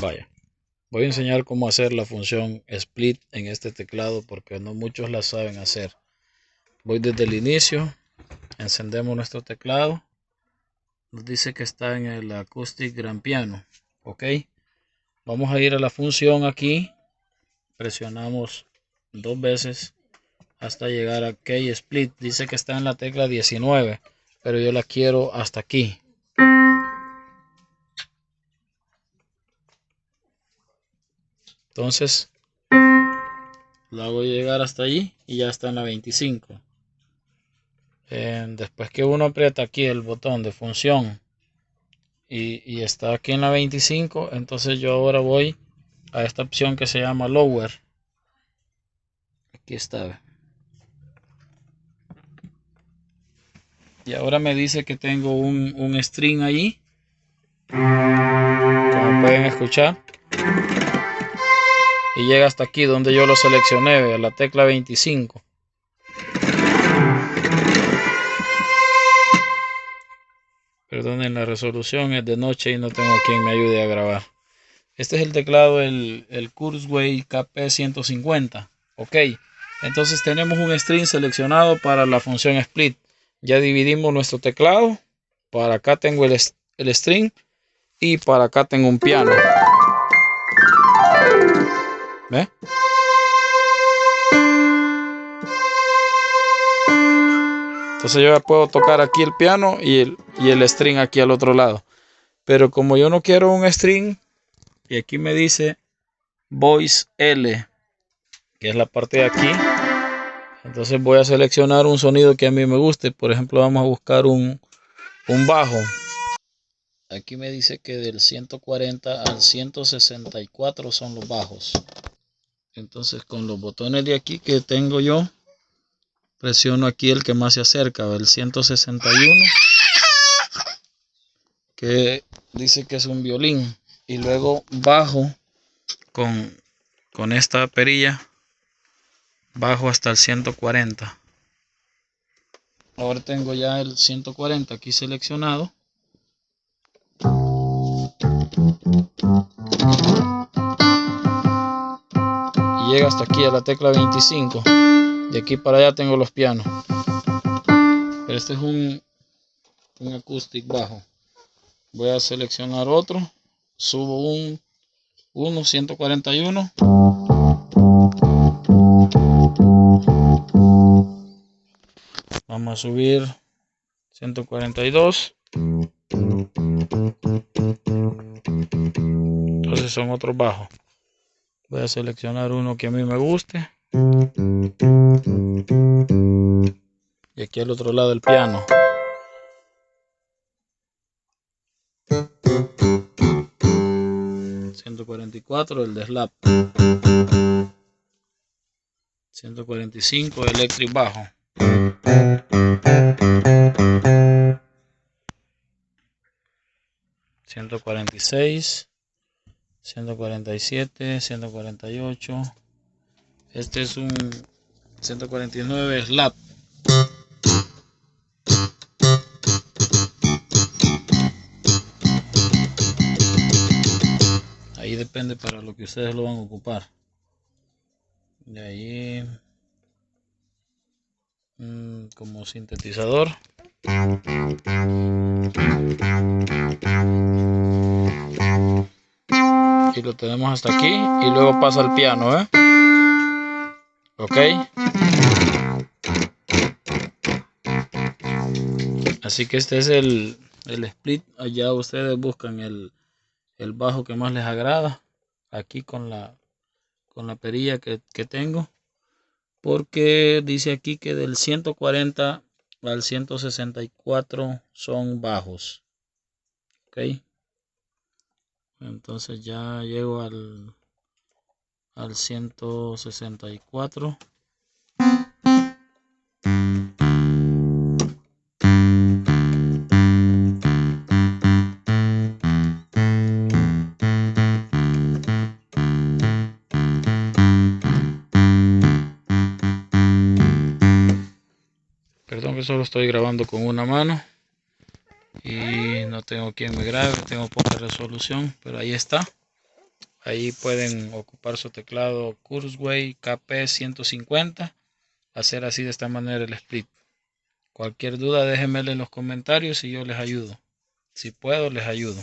Vaya, voy a enseñar cómo hacer la función split en este teclado porque no muchos la saben hacer. Voy desde el inicio, encendemos nuestro teclado, nos dice que está en el Acoustic Grand Piano. Ok, vamos a ir a la función aquí, presionamos 2 veces hasta llegar a Key Split. Dice que está en la tecla 19, pero yo la quiero hasta aquí. Entonces la hago llegar hasta allí y ya está en la 25. Después que uno aprieta aquí el botón de función y está aquí en la 25, entonces yo ahora voy a esta opción que se llama Lower. Aquí está. Y ahora me dice que tengo un string allí, como pueden escuchar. Y llega hasta aquí donde yo lo seleccioné, a la tecla 25. Perdonen la resolución, es de noche y no tengo quien me ayude a grabar. Este es el teclado, el Kurzweil KP150. Ok, entonces tenemos un string seleccionado para la función split. Ya dividimos nuestro teclado. Para acá tengo el string y para acá tengo un piano. ¿Ve? Entonces yo ya puedo tocar aquí el piano y el string aquí al otro lado. Pero como yo no quiero un string, y aquí me dice Voice L, que es la parte de aquí, entonces voy a seleccionar un sonido que a mí me guste. Por ejemplo, vamos a buscar un bajo. Aquí me dice que del 140 al 164 son los bajos. Entonces con los botones de aquí que tengo yo, presiono aquí el que más se acerca, el 161, que dice que es un violín. Y luego bajo con esta perilla, bajo hasta el 140. Ahora tengo ya el 140 aquí seleccionado. Y llega hasta aquí a la tecla 25. De aquí para allá tengo los pianos. Pero este es un acoustic bajo. Voy a seleccionar otro. Subo un 141. Vamos a subir 142. Entonces son otros bajos. Voy a seleccionar uno que a mí me guste. Y aquí al otro lado el piano. ...144 el de slap. 145 electric bajo. 146, 147, 148. Este es un 149 slap. Ahí depende para lo que ustedes lo van a ocupar. De ahí como sintetizador. Y lo tenemos hasta aquí y luego pasa al piano, ok. Así que este es el split. Allá ustedes buscan el bajo que más les agrada. Aquí con la perilla que tengo. Porque dice aquí que del 140 al 164 son bajos. Ok. Entonces ya llego al 164. Perdón que solo estoy grabando con una mano y no tengo quien me grabe, tengo poca resolución, pero ahí está. Ahí pueden ocupar su teclado Kurzweil KP150, hacer así de esta manera el split. Cualquier duda déjenmela en los comentarios y yo les ayudo. Si puedo, les ayudo.